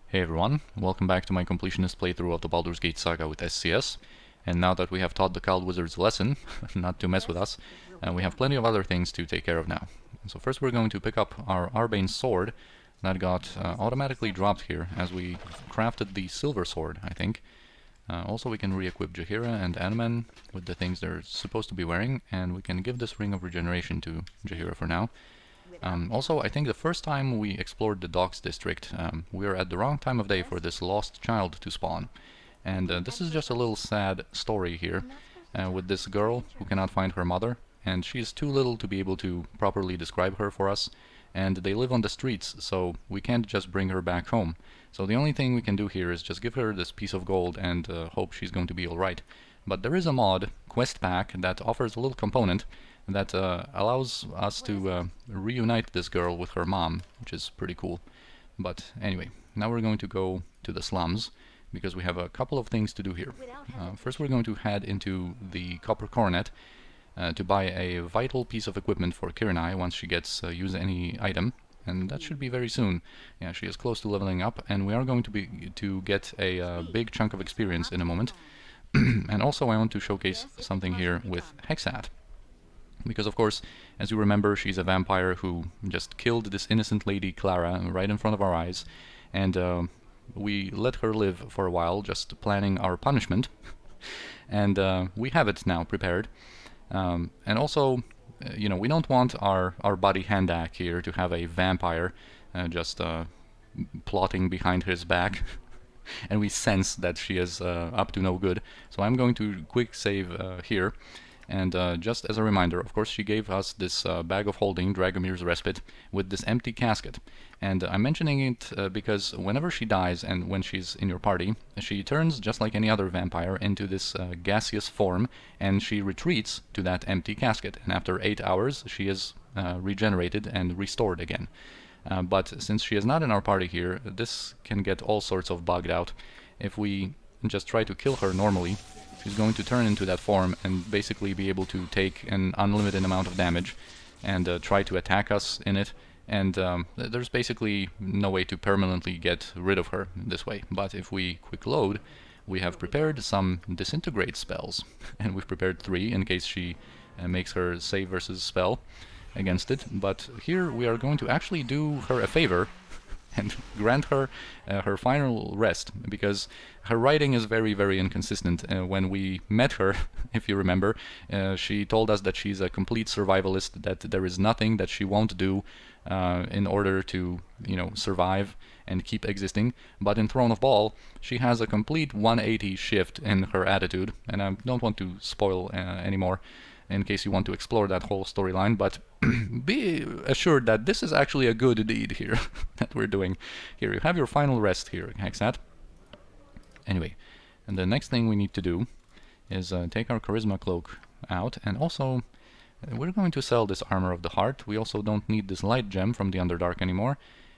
Hey everyone, welcome back to my completionist playthrough of the Baldur's Gate Saga with SCS. And now that we have taught the Cloud Wizards a lesson, not to mess with us, we have plenty of other things to take care of now. So first we're going to pick up our Arbane sword that got automatically dropped here as we crafted the silver sword, I think. Also we can re-equip Jaheira and Anomen with the things they're supposed to be wearing, and we can give this Ring of Regeneration to Jaheira for now. Also, I think the first time we explored the Docks district, we were at the wrong time of day for this lost child to spawn. And this is just a little sad story here, with this girl who cannot find her mother, and she's too little to be able to properly describe her for us, and they live on the streets, so we can't just bring her back home. So the only thing we can do here is just give her this piece of gold and hope she's going to be alright. But there is a mod, Quest Pack, that offers a little component that allows us to reunite this girl with her mom, which is pretty cool. But anyway, now we're going to go to the slums, because we have a couple of things to do here. First we're going to head into the Copper Coronet to buy a vital piece of equipment for Kiranai once she gets use any item, and that should be very soon. Yeah, she is close to leveling up, and we are going to get a big chunk of experience in a moment. And also I want to showcase something here with Hexxat. Because of course, as you remember, she's a vampire who just killed this innocent lady Clara right in front of our eyes, and we let her live for a while, just planning our punishment. And we have it now prepared. And also, you know, we don't want our buddy Handak here to have a vampire just plotting behind his back. And we sense that she is up to no good. So I'm going to quick save here. And just as a reminder, of course, she gave us this bag of holding, Dragomir's Respite, with this empty casket. And I'm mentioning it because whenever she dies and when she's in your party, she turns, just like any other vampire, into this gaseous form, and she retreats to that empty casket. And after 8 hours, she is regenerated and restored again. But since she is not in our party here, this can get all sorts of bugged out. If we just try to kill her normally, she's going to turn into that form and basically be able to take an unlimited amount of damage and try to attack us in it. And there's basically no way to permanently get rid of her this way. But if we quick load, we have prepared some disintegrate spells. And we've prepared 3 in case she makes her save versus spell against it. But here we are going to actually do her a favor and grant her her final rest, because her writing is very, very inconsistent. When we met her, if you remember, she told us that she's a complete survivalist, that there is nothing that she won't do in order to, you know, survive and keep existing. But in Throne of Ball, she has a complete 180 shift in her attitude, and I don't want to spoil anymore in case you want to explore that whole storyline, but be assured that this is actually a good deed here that we're doing. Here, you have your final rest here, Hexxat. Anyway, and the next thing we need to do is take our Charisma Cloak out, and also we're going to sell this Armor of the Heart. We also don't need this Light Gem from the Underdark anymore,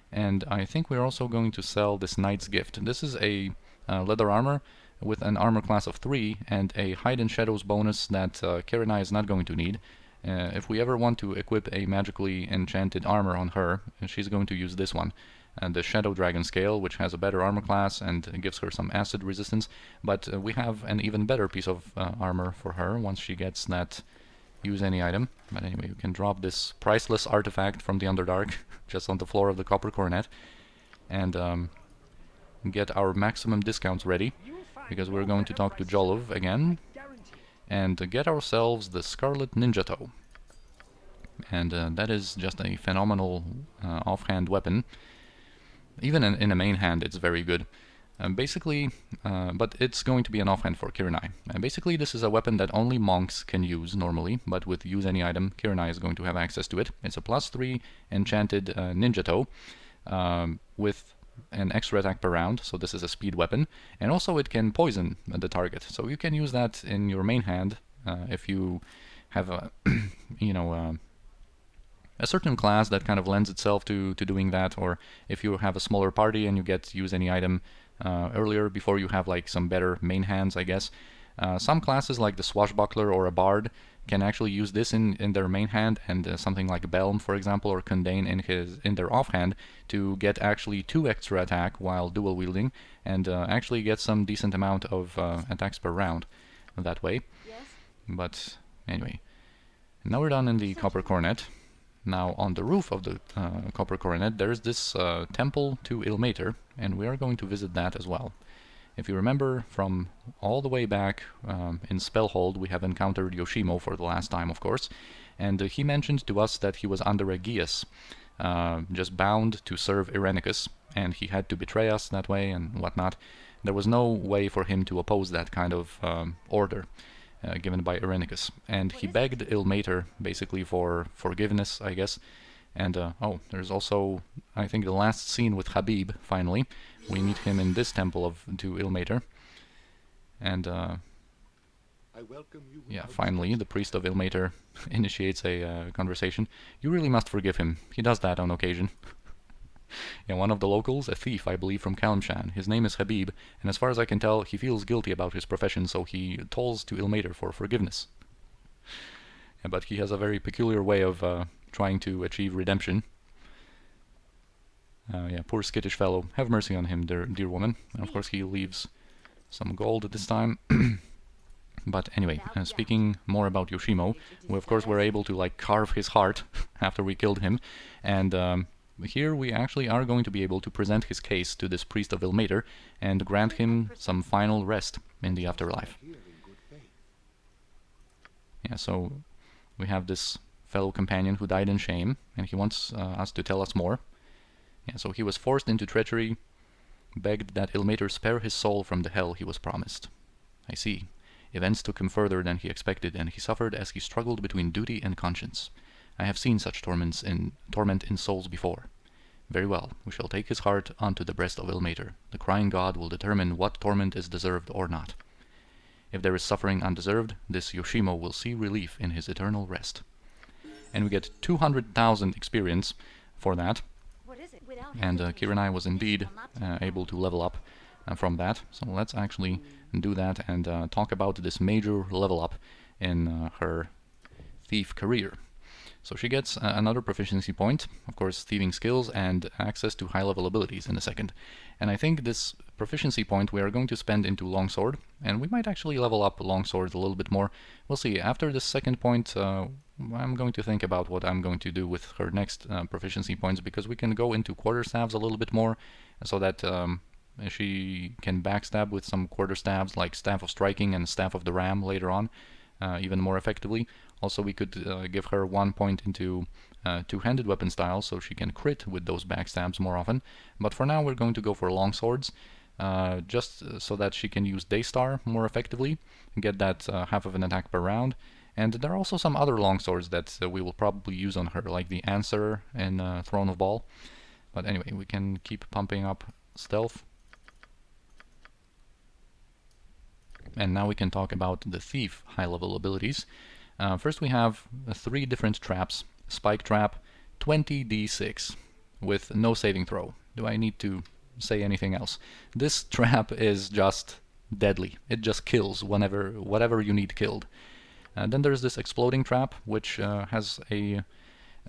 and I think we're also going to sell this Knight's Gift. This is a leather armor with an armor class of 3 and a Hide in Shadows bonus that Kiranai is not going to need. If we ever want to equip a magically enchanted armor on her, she's going to use this one. The Shadow Dragon Scale, which has a better armor class and gives her some acid resistance, but we have an even better piece of armor for her once she gets that use any item. But anyway, you can drop this priceless artifact from the Underdark just on the floor of the Copper Coronet and get our maximum discounts ready, because we're going to talk to Jolov again and get ourselves the Scarlet Ninja Toe. And that is just a phenomenal offhand weapon. Even in a main hand it's very good. Basically, but it's going to be an offhand for Kiranai. Basically this is a weapon that only monks can use normally, but with use any item, Kiranai is going to have access to it. It's a +3 enchanted Ninja Toe with an extra attack per round, so this is a speed weapon, and also it can poison the target, so you can use that in your main hand if you have a you know a certain class that kind of lends itself to doing that, or if you have a smaller party and you get use any item earlier before you have like some better main hands, I guess. Some classes like the Swashbuckler or a Bard can actually use this in their main hand, and something like Belm, for example, or Kundane in their offhand to get actually 2 extra attack while dual wielding, and actually get some decent amount of attacks per round that way. Yes? But anyway, now we're done in the Copper Coronet. Now on the roof of the Copper Coronet there's this temple to Ilmater, and we are going to visit that as well. If you remember from all the way back in Spellhold, we have encountered Yoshimo for the last time, of course, and he mentioned to us that he was under a Geas, just bound to serve Irenicus, and he had to betray us that way and whatnot. There was no way for him to oppose that kind of order given by Irenicus, and he begged Ilmater basically for forgiveness, I guess. And oh, there's also, I think, the last scene with Habib, finally. We meet him in this temple to Ilmater. And yeah, finally, the priest of Ilmater initiates a conversation. You really must forgive him. He does that on occasion. Yeah, one of the locals, a thief, I believe, from Kalimshan. His name is Habib, and as far as I can tell, he feels guilty about his profession, so he tolls to Ilmater for forgiveness. Yeah, but he has a very peculiar way of trying to achieve redemption. Yeah, poor skittish fellow. Have mercy on him, dear woman. And of course he leaves some gold at this time. But anyway, speaking more about Yoshimo, we of course were able to like carve his heart after we killed him, and here we actually are going to be able to present his case to this priest of Ilmater and grant him some final rest in the afterlife. Yeah, so we have this fellow companion who died in shame, and he wants us to tell us more. Yeah, so he was forced into treachery, begged that Ilmater spare his soul from the hell he was promised. I see. Events took him further than he expected, and he suffered as he struggled between duty and conscience. I have seen such torment in souls before. Very well, we shall take his heart unto the breast of Ilmater. The crying god will determine what torment is deserved or not. If there is suffering undeserved, this Yoshimo will see relief in his eternal rest. And we get 200,000 experience for that. And Kiranai was indeed able to level up from that. So let's actually do that and talk about this major level up in her thief career. So she gets another proficiency point, of course thieving skills and access to high level abilities in a second. And I think this proficiency point we are going to spend into longsword, and we might actually level up longsword a little bit more. We'll see. After this second point, I'm going to think about what I'm going to do with her next proficiency points, because we can go into quarterstaves a little bit more, so that she can backstab with some quarterstaves like Staff of Striking and Staff of the Ram later on, even more effectively. Also, we could give her 1 point into two-handed weapon style, so she can crit with those backstabs more often. But for now, we're going to go for longswords, just so that she can use Daystar more effectively and get that half of an attack per round. And there are also some other longswords that we will probably use on her, like the Answer in Throne of Ball. But anyway, we can keep pumping up stealth. And now we can talk about the Thief high-level abilities. First we have 3 different traps. Spike trap, 20d6, with no saving throw. Do I need to say anything else? This trap is just deadly. It just kills whatever you need killed. Then there's this exploding trap, which has an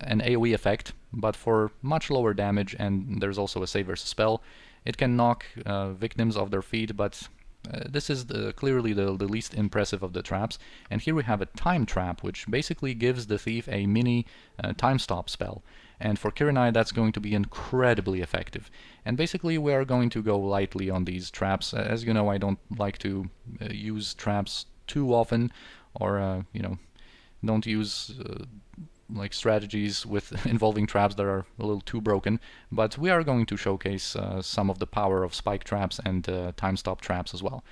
AoE effect, but for much lower damage, and there's also a save versus spell. It can knock victims off their feet, but this is clearly the least impressive of the traps. And here we have a time trap, which basically gives the thief a mini time stop spell. And for Kiranai, that's going to be incredibly effective. And basically, we are going to go lightly on these traps. As you know, I don't like to use traps too often, or don't use like strategies with involving traps that are a little too broken. But we are going to showcase some of the power of spike traps and time stop traps as well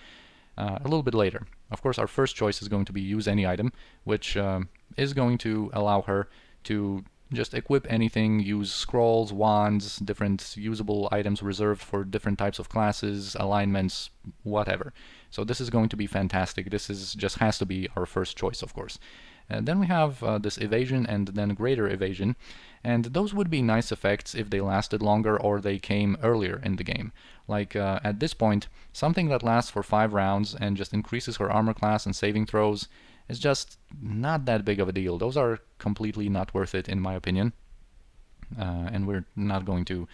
a little bit later. Of course, our first choice is going to be use any item, which is going to allow her to just equip anything, use scrolls, wands, different usable items reserved for different types of classes, alignments, whatever. So this is going to be fantastic. This is just has to be our first choice, of course. Then we have this evasion and then greater evasion, and those would be nice effects if they lasted longer or they came earlier in the game. Like at this point, something that lasts for 5 rounds and just increases her armor class and saving throws is just not that big of a deal. Those are completely not worth it in my opinion. And we're not going to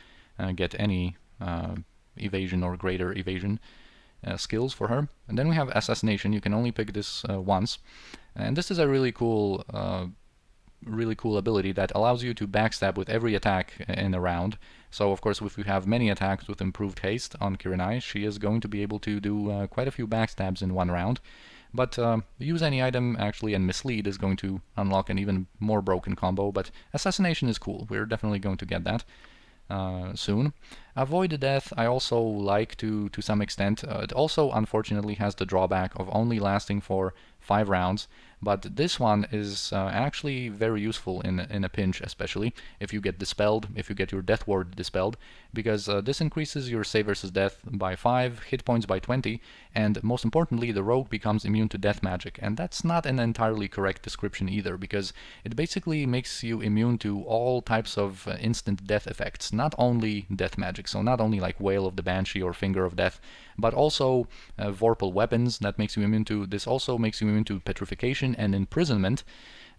get any evasion or greater evasion skills for her. And then we have assassination. You can only pick this once, and this is a really cool ability that allows you to backstab with every attack in a round. So of course, if we have many attacks with improved haste on Kiranai, she is going to be able to do quite a few backstabs in one round. But use any item actually, and mislead is going to unlock an even more broken combo. But assassination is cool. We're definitely going to get that soon. Avoid death I also like to some extent. It also unfortunately has the drawback of only lasting for 5 rounds, but this one is actually very useful in a pinch, especially if you get dispelled, if you get your death ward dispelled, because this increases your save versus death by 5, hit points by 20, and most importantly the rogue becomes immune to death magic. And that's not an entirely correct description either, because it basically makes you immune to all types of instant death effects, not only death magic, so not only like Wail of the Banshee or Finger of Death, but also Vorpal weapons that makes you immune to. This also makes you immune to petrification and imprisonment,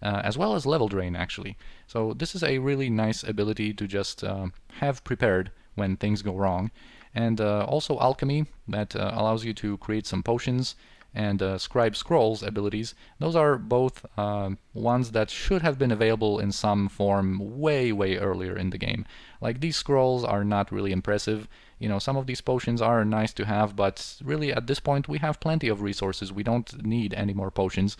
as well as level drain actually. So this is a really nice ability to just have prepared when things go wrong. And also alchemy, that allows you to create some potions, and scribe scrolls abilities. Those are both ones that should have been available in some form way earlier in the game. Like, these scrolls are not really impressive. You know, some of these potions are nice to have, but really at this point we have plenty of resources. We don't need any more potions.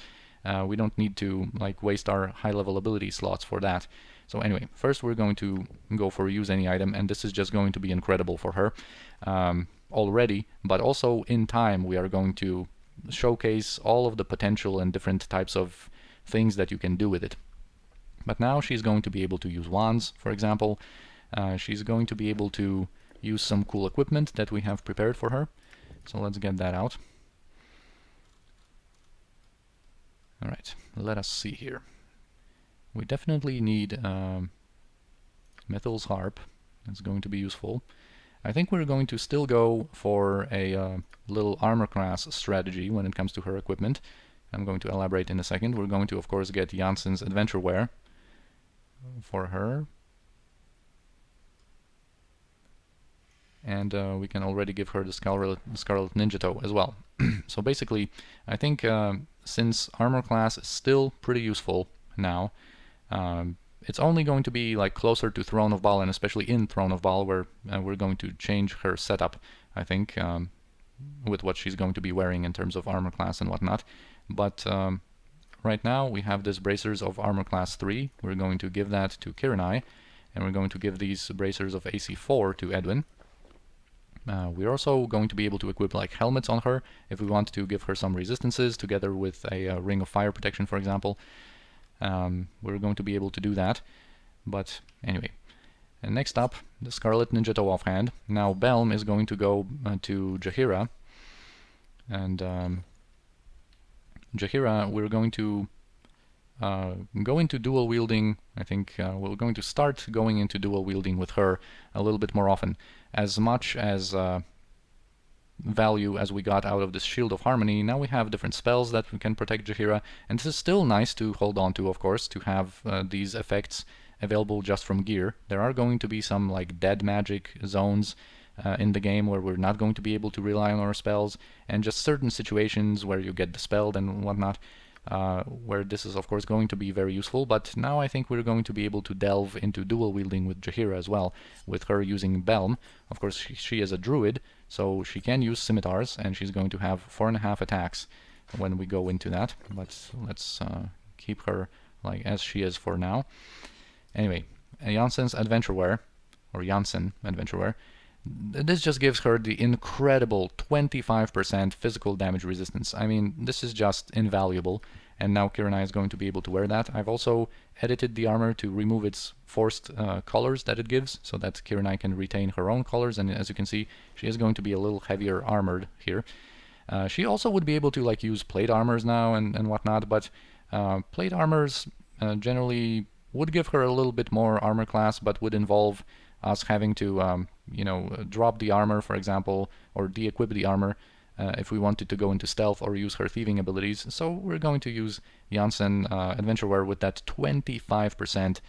We don't need to like waste our high level ability slots for that. So anyway, first we're going to go for use any item, and this is just going to be incredible for her already, but also in time we are going to showcase all of the potential and different types of things that you can do with it. But now she's going to be able to use wands, for example. She's going to be able to use some cool equipment that we have prepared for her. So let's get that out. Alright, let us see here. We definitely need Methyll's Harp. That's going to be useful. I think we're going to still go for a little armor class strategy when it comes to her equipment. I'm going to elaborate in a second. We're going to, of course, get Janssen's adventure wear for her. And we can already give her the Scarlet Ninja Toe as well. So basically, I think since armor class is still pretty useful now, it's only going to be like closer to Throne of Baal, and especially in Throne of Baal, where we're going to change her setup, I think, with what she's going to be wearing in terms of armor class and whatnot. But right now we have this bracers of armor class 3. We're going to give that to Kiranai, and we're going to give these bracers of AC 4 to Edwin. We're also going to be able to equip like helmets on her if we want to give her some resistances, together with a ring of fire protection, for example. We're going to be able to do that. But anyway, and next up, the Scarlet Ninja Toe offhand. Now Belm is going to go to Jaheira, and Jaheira, we're going to go into dual wielding. I think we're going to start going into dual wielding with her a little bit more often. As much as value as we got out of this Shield of Harmony, now we have different spells that we can protect Jaheira, and this is still nice to hold on to, of course, to have these effects available just from gear. There are going to be some like dead magic zones in the game where we're not going to be able to rely on our spells, and just certain situations where you get dispelled and whatnot, where this is of course going to be very useful. But now I think we're going to be able to delve into dual wielding with Jaheira as well, with her using Belm. Of course she is a druid, so she can use scimitars, and she's going to have 4.5 attacks when we go into that. But let's keep her like as she is for now. Anyway, Janssen's adventure wear, or Janssen adventure wear. This just gives her the incredible 25% physical damage resistance. I mean, this is just invaluable, and now Kiranai is going to be able to wear that. I've also edited the armor to remove its forced colors that it gives, so that Kiranai can retain her own colors, and as you can see, she is going to be a little heavier armored here. She also would be able to like use plate armors now and whatnot, but Plate armors generally would give her a little bit more armor class, but would involve us having to, drop the armor, for example, or de-equip the armor if we wanted to go into stealth or use her thieving abilities. So we're going to use Janssen Adventureware with that 25%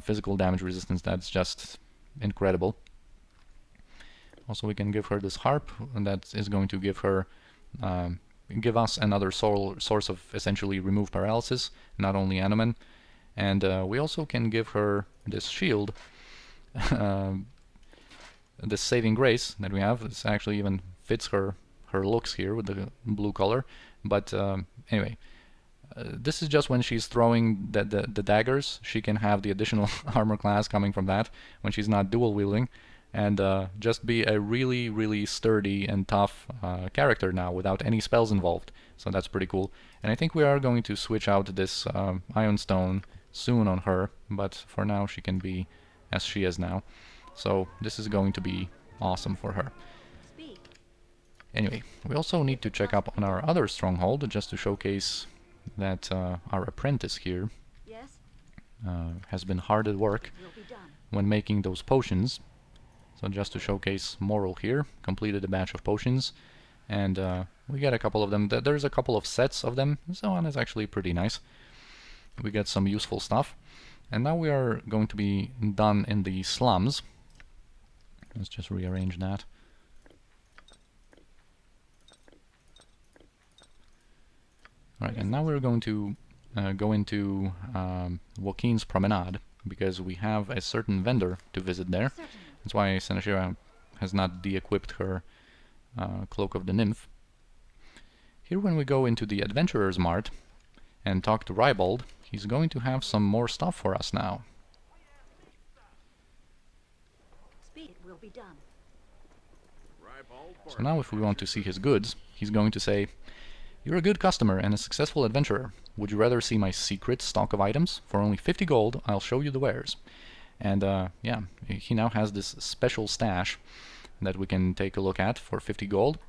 physical damage resistance. That's just incredible. Also, we can give her this harp, and that is going to give her give us another source of essentially remove paralysis, not only Anomen. And we also can give her this shield, this saving grace that we have. This actually even fits her looks here with the blue color. But anyway, this is just when she's throwing the daggers. She can have the additional armor class coming from that when she's not dual wielding, and just be a really, really sturdy and tough character now without any spells involved. So that's pretty cool. And I think we are going to switch out this Ion Stone soon on her, but for now she can be as she is now. So this is going to be awesome for her. Anyway, we also need to check up on our other stronghold just to showcase that our apprentice here has been hard at work when making those potions. So just to showcase moral here, completed a batch of potions, and we get a couple of them. There's a couple of sets of them. This one is actually pretty nice. We get some useful stuff. And now we are going to be done in the slums. Let's just rearrange that. Right, and now we're going to go into Joaquin's Promenade, because we have a certain vendor to visit there. That's why Senashira has not de-equipped her Cloak of the Nymph. Here, when we go into the Adventurer's Mart and talk to Ribald, he's going to have some more stuff for us now. So now if we want to see his goods, he's going to say, "You're a good customer and a successful adventurer. Would you rather see my secret stock of items? For only 50 gold, I'll show you the wares." And yeah, he now has this special stash that we can take a look at for 50 gold.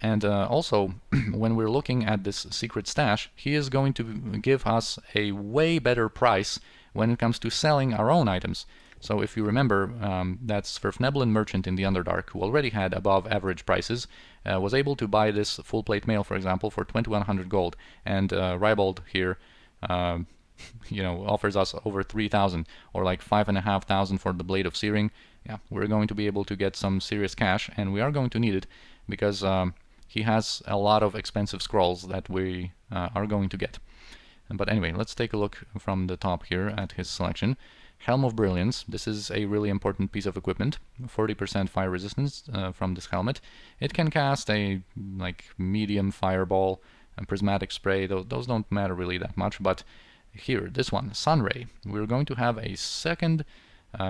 And also, when we're looking at this secret stash, he is going to give us a way better price when it comes to selling our own items. So if you remember, that Sverfneblin merchant in the Underdark, who already had above average prices, was able to buy this full plate mail, for example, for 2100 gold. And Ribald here offers us over 3,000, or like 5,500 for the Blade of Searing. Yeah, we're going to be able to get some serious cash, and we are going to need it, because he has a lot of expensive scrolls that we are going to get. But anyway, let's take a look from the top here at his selection. Helm of Brilliance. This is a really important piece of equipment. 40% fire resistance from this helmet. It can cast a medium fireball and prismatic spray. Those don't matter really that much, but here, this one, Sunray. We're going to have a second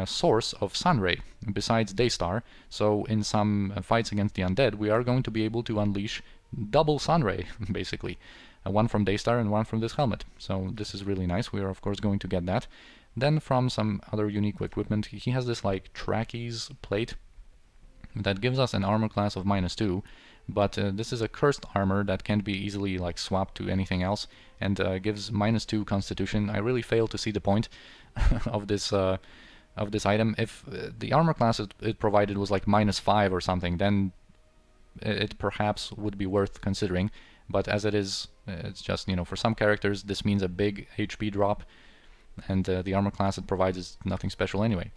source of Sunray besides Daystar. So in some fights against the undead, we are going to be able to unleash double Sunray, basically. One from Daystar and one from this helmet. So this is really nice. We are of course going to get that. Then from some other unique equipment, he has this trapeze plate that gives us an armor class of -2, but this is a cursed armor that can't be easily swapped to anything else, and gives -2 constitution. I really fail to see the point of this item. If the armor class it provided was -5 or something, then it perhaps would be worth considering. But as it is, it's just, for some characters this means a big HP drop, and the armor class it provides is nothing special anyway.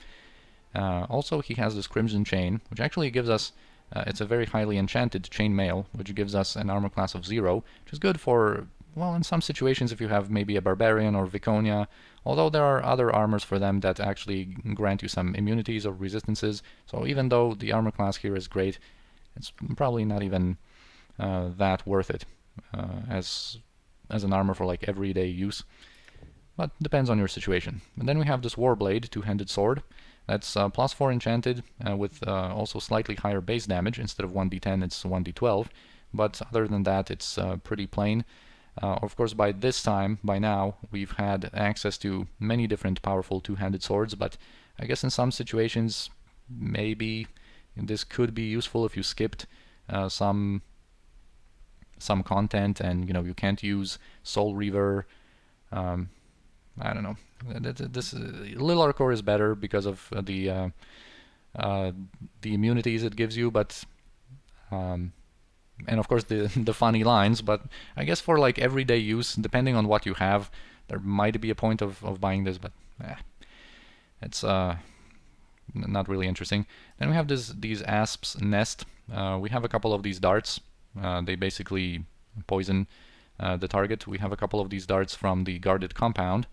Also, he has this Crimson Chain, which actually gives us, it's a very highly enchanted chainmail, which gives us an armor class of 0, which is good for, well, in some situations if you have maybe a Barbarian or Viconia, although there are other armors for them that actually grant you some immunities or resistances. So even though the armor class here is great, it's probably not even that worth it as an armor for everyday use. But depends on your situation. And then we have this Warblade, two-handed sword. That's +4 enchanted with also slightly higher base damage. Instead of 1d10, it's 1d12. But other than that, it's pretty plain. Of course, by now, we've had access to many different powerful two-handed swords. But I guess in some situations, maybe this could be useful if you skipped some content and you can't use Soul Reaver I don't know. This Lil Arcor is better because of the immunities it gives you, but and of course the funny lines. But I guess for like everyday use, depending on what you have, there might be a point of buying this, but it's not really interesting. Then we have these Asp's Nest. We have a couple of these darts. They basically poison the target. We have a couple of these darts from the guarded compound.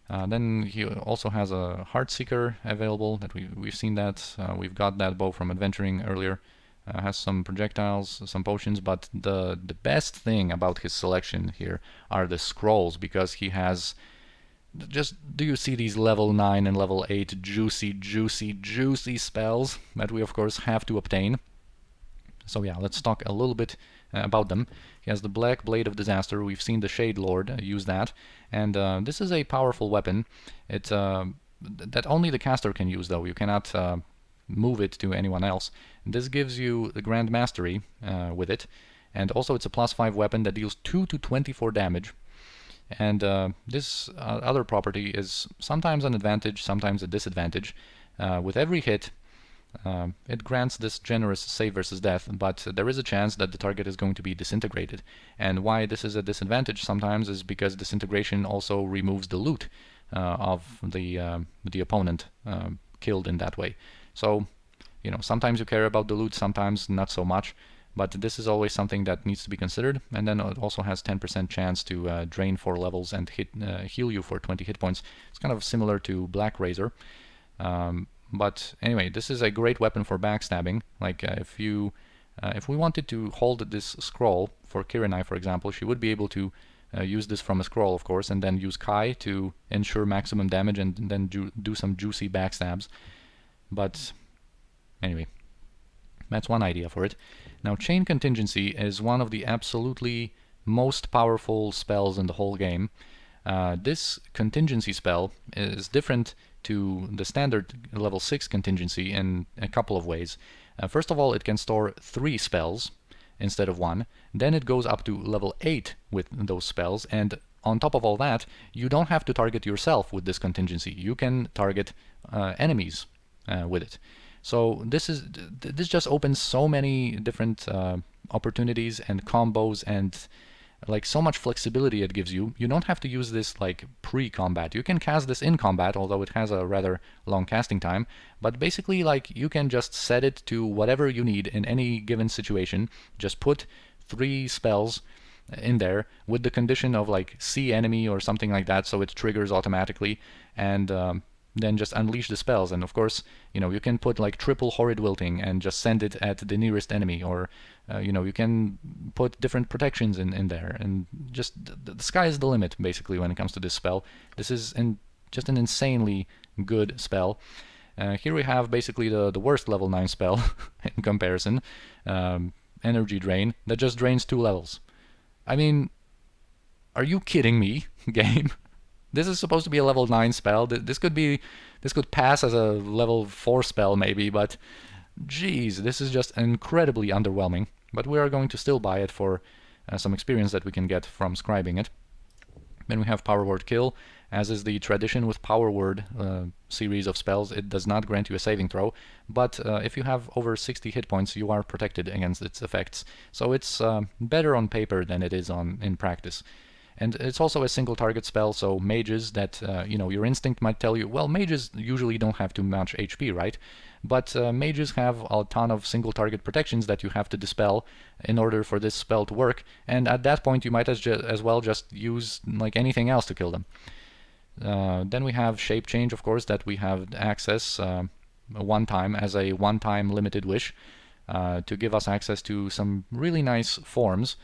Then he also has a Heartseeker available. That we've seen that. We've got that bow from adventuring earlier. Has some projectiles, some potions, but the best thing about his selection here are the scrolls, because he has just, do you see these level 9 and level 8 juicy spells that we of course have to obtain? So yeah, let's talk a little bit about them. He has the Black Blade of Disaster. We've seen the Shade Lord use that, and this is a powerful weapon. It that only the caster can use, though. You cannot move it to anyone else. This gives you the Grand Mastery with it, and also it's a +5 weapon that deals 2 to 24 damage. And this other property is sometimes an advantage, sometimes a disadvantage. With every hit, it grants this generous save versus death, but there is a chance that the target is going to be disintegrated. And why this is a disadvantage sometimes is because disintegration also removes the loot of the opponent killed in that way. So, you know, sometimes you care about the loot, sometimes not so much. But this is always something that needs to be considered. And then it also has 10% chance to drain 4 levels and heal you for 20 hit points. It's kind of similar to Black Razor. But anyway, this is a great weapon for backstabbing. Like if we wanted to hold this scroll for Kiranai, for example, she would be able to use this from a scroll, of course, and then use Kai to ensure maximum damage and then do some juicy backstabs. But anyway, that's one idea for it. Now, Chain Contingency is one of the absolutely most powerful spells in the whole game. This contingency spell is different to the standard level 6 contingency in a couple of ways. First of all, it can store 3 spells instead of 1. Then it goes up to level 8 with those spells, and on top of all that, you don't have to target yourself with this contingency. You can target enemies with it. So this just opens so many different opportunities and combos, and like so much flexibility it gives you. You don't have to use this like pre-combat. You can cast this in combat, although it has a rather long casting time. But basically, like, you can just set it to whatever you need in any given situation. Just put 3 spells in there with the condition of like see enemy or something like that, so it triggers automatically, and then just unleash the spells. And of course, you know, you can put like triple Horrid Wilting and just send it at the nearest enemy, or you know, you can put different protections in there, and just the sky is the limit basically when it comes to this spell. This is just an insanely good spell. Here we have basically the worst level 9 spell in comparison, Energy Drain, that just drains 2 levels. I mean, are you kidding me, game? This is supposed to be a level 9 spell. This could pass as a level 4 spell maybe, but geez, this is just incredibly underwhelming. But we are going to still buy it for some experience that we can get from scribing it. Then we have Power Word Kill. As is the tradition with Power Word series of spells, it does not grant you a saving throw, but if you have over 60 hit points, you are protected against its effects. So it's better on paper than it is in practice. And it's also a single target spell, so mages that, you know, your instinct might tell you, well, mages usually don't have too much HP, right? But mages have a ton of single target protections that you have to dispel in order for this spell to work, and at that point you might as well just use like anything else to kill them. Then we have Shape Change, of course, that we have access one time as a one-time limited wish to give us access to some really nice forms.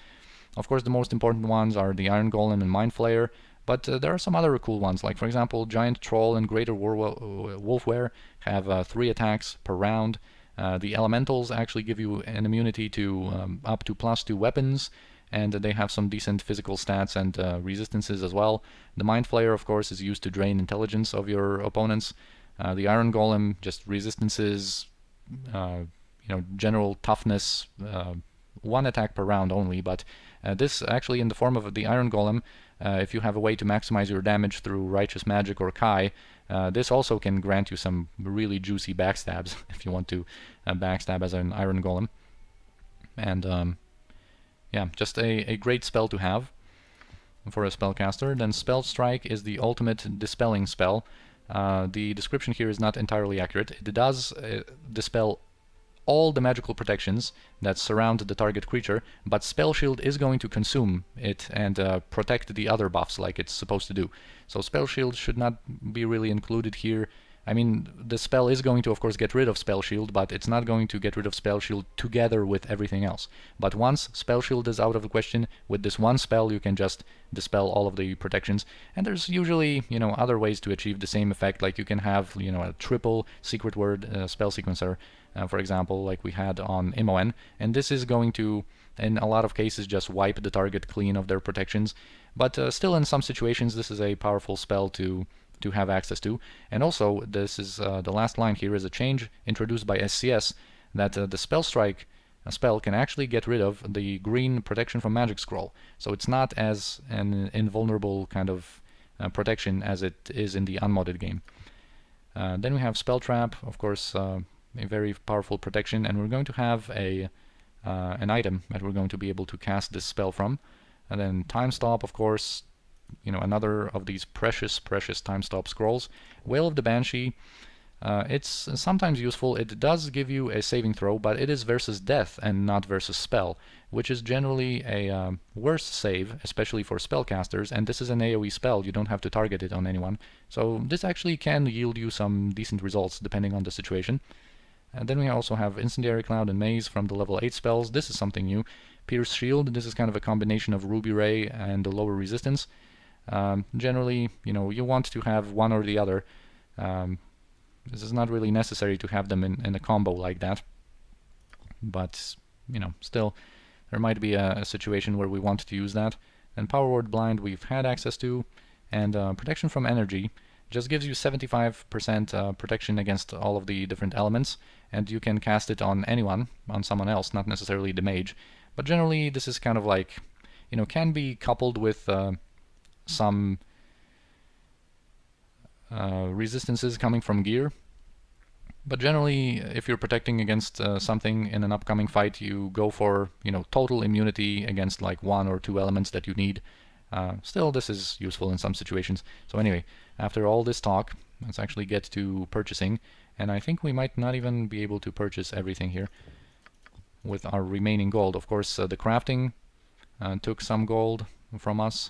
Of course, the most important ones are the Iron Golem and Mind Flayer, but there are some other cool ones, like for example, Giant Troll and Greater Wolfware have 3 attacks per round. The Elementals actually give you an immunity to up to +2 weapons, and they have some decent physical stats and resistances as well. The Mind Flayer, of course, is used to drain intelligence of your opponents. The Iron Golem, just resistances, you know, general toughness, one attack per round only, but this actually in the form of the Iron Golem, if you have a way to maximize your damage through Righteous Magic or Kai, this also can grant you some really juicy backstabs if you want to backstab as an Iron Golem. And yeah, just a great spell to have for a spellcaster. Then Spell Strike is the ultimate dispelling spell. The description here is not entirely accurate. It does dispel all the magical protections that surround the target creature, but Spell Shield is going to consume it and protect the other buffs like it's supposed to do. So Spell Shield should not be really included here. I mean, the spell is going to, of course, get rid of Spell Shield, but it's not going to get rid of Spell Shield together with everything else. But once Spell Shield is out of the question, with this one spell you can just dispel all of the protections. And there's usually, other ways to achieve the same effect, like you can have, a triple secret word spell sequencer, for example, like we had on Imoen. And this is going to, in a lot of cases, just wipe the target clean of their protections. But still, in some situations, this is a powerful spell to have access to. And also, this is the last line here is a change introduced by SCS that the Spell Strike spell can actually get rid of the green protection from magic scroll. So it's not as an invulnerable kind of protection as it is in the unmodded game. Then we have Spell Trap, of course, a very powerful protection, and we're going to have an item that we're going to be able to cast this spell from. And then Time Stop, of course, another of these precious time stop scrolls. Wail of the Banshee, it's sometimes useful. It does give you a saving throw, but it is versus death and not versus spell, which is generally a worse save, especially for spellcasters, and this is an AoE spell. You don't have to target it on anyone. So this actually can yield you some decent results depending on the situation. And then we also have Incendiary Cloud and Maze from the level 8 spells. This is something new. Pierce Shield, this is kind of a combination of Ruby Ray and the lower resistance. Generally, you want to have one or the other. This is not really necessary to have them in a combo like that. But, still, there might be a situation where we want to use that. And Power Word Blind we've had access to. And Protection from Energy just gives you 75% protection against all of the different elements. And you can cast it on anyone, on someone else, not necessarily the mage. But generally, this is kind of like, can be coupled with some resistances coming from gear. But generally, if you're protecting against something in an upcoming fight, you go for, total immunity against like one or two elements that you need. Still, this is useful in some situations. So anyway, after all this talk, let's actually get to purchasing. And I think we might not even be able to purchase everything here with our remaining gold. Of course, the crafting took some gold from us.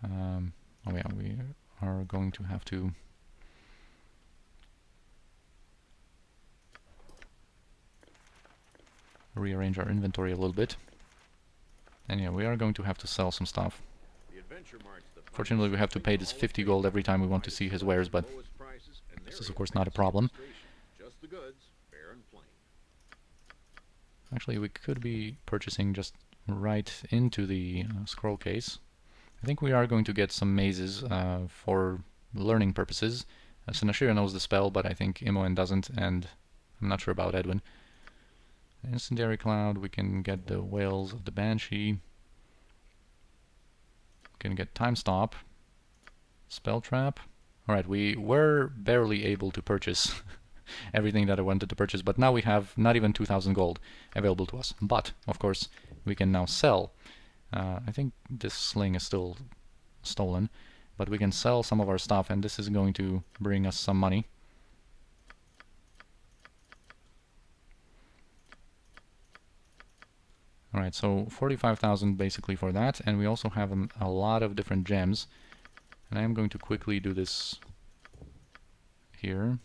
Oh yeah, we are going to have to rearrange our inventory a little bit. And yeah, we are going to have to sell some stuff. Fortunately, we have to pay this 50 gold every time we want to see his wares, but this is of course not a problem. Actually, we could be purchasing just right into the scroll case. I think we are going to get some mazes for learning purposes. Sinashira knows the spell, but I think Imoen doesn't, and I'm not sure about Edwin. Incendiary Cloud, we can get the Wails of the Banshee. We can get Time Stop. Spell Trap. Alright, we were barely able to purchase everything that I wanted to purchase, but now we have not even 2,000 gold available to us. But, of course, we can now sell. I think this sling is still stolen, but we can sell some of our stuff, and this is going to bring us some money. Alright, so 45,000 basically for that, and we also have a lot of different gems. And I am going to quickly do this here.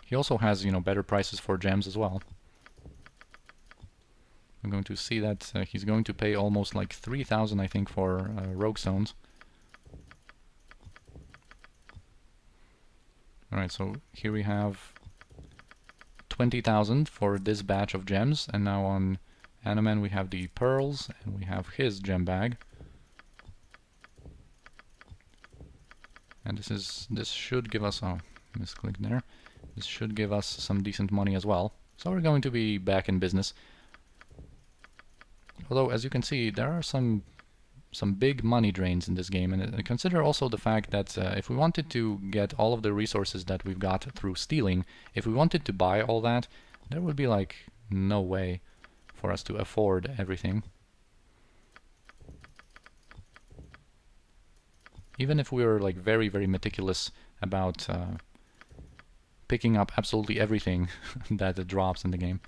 He also has, better prices for gems as well. I'm going to see that he's going to pay almost like 3,000, I think, for rogue stones. Alright, so here we have 20,000 for this batch of gems, and now on Animan we have the pearls, and we have his gem bag. And this should give us, oh, misclick there. This should give us some decent money as well. So we're going to be back in business. Although, as you can see, there are some big money drains in this game, and consider also the fact that if we wanted to get all of the resources that we've got through stealing, if we wanted to buy all that, there would be like no way for us to afford everything. Even if we were like very, very meticulous about picking up absolutely everything that drops in the game.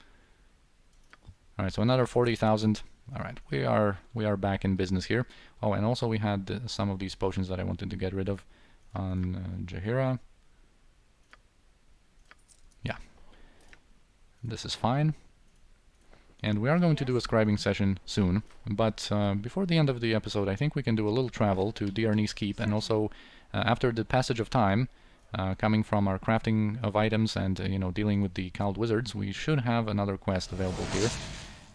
Alright, so another 40,000. Alright, we are back in business here. Oh, and also we had some of these potions that I wanted to get rid of on Jaheira. Yeah, this is fine. And we are going to do a scribing session soon, but before the end of the episode I think we can do a little travel to Diarni's Keep, and also after the passage of time, coming from our crafting of items and you know, dealing with the cowled wizards, we should have another quest available here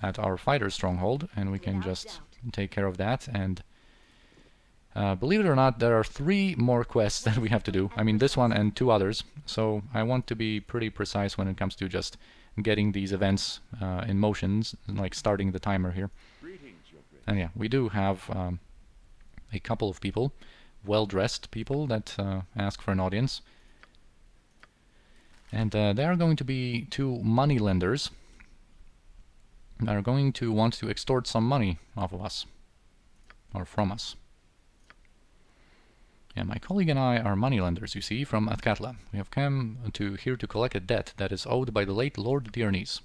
at our fighter's stronghold, and we can just take care of that. And believe it or not, there are 3 more quests that we have to do. I mean, this one and 2 others, so I want to be pretty precise when it comes to just getting these events in motions, like starting the timer here. And yeah, we do have a couple of people, well-dressed people, that ask for an audience. And they are going to be 2 money lenders that are going to want to extort some money off of us, or from us. And my colleague and I are moneylenders, you see, from Athkatla. We have come here to collect a debt that is owed by the late Lord Diarnis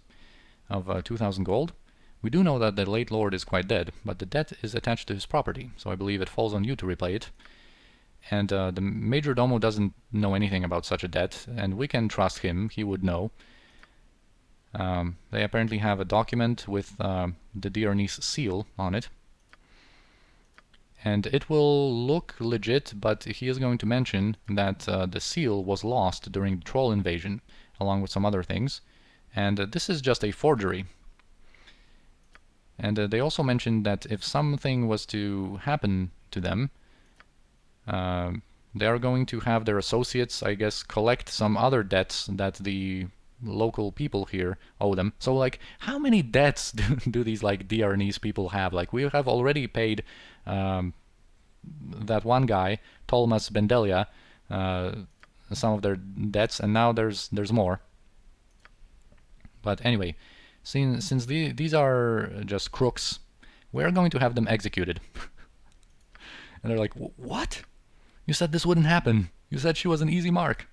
of 2,000 gold. We do know that the late Lord is quite dead, but the debt is attached to his property, so I believe it falls on you to repay it. And the Major Domo doesn't know anything about such a debt, and we can trust him, he would know. They apparently have a document with the Diarnis seal on it. And it will look legit, but he is going to mention that the seal was lost during the troll invasion, along with some other things. And this is just a forgery. And they also mentioned that if something was to happen to them, they are going to have their associates, I guess, collect some other debts that the local people here owe them. So, like, how many debts do these, like, Diarnis people have? Like, we have already paid that one guy, Tolmas Bendelia, some of their debts, and now there's more. But anyway, since these are just crooks, we're going to have them executed. And they're like, what? You said this wouldn't happen. You said she was an easy mark.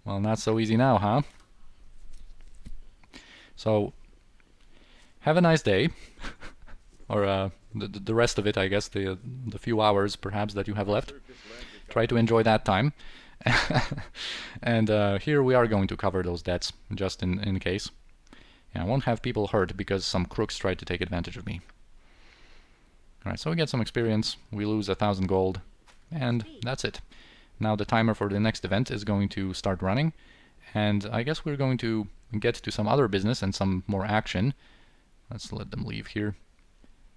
Well, not so easy now, huh? So, have a nice day. Or the rest of it, I guess, the few hours perhaps that you have left. Try to enjoy that time. And here we are going to cover those debts, just in case. And I won't have people hurt because some crooks tried to take advantage of me. Alright, so we get some experience, we lose 1,000 gold, and that's it. Now the timer for the next event is going to start running, and I guess we're going to get to some other business and some more action. Let's let them leave here.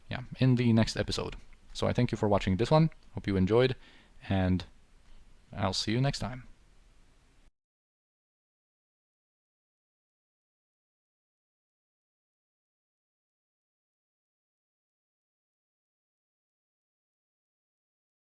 Yeah, in the next episode. So I thank you for watching this one, hope you enjoyed, and I'll see you next time.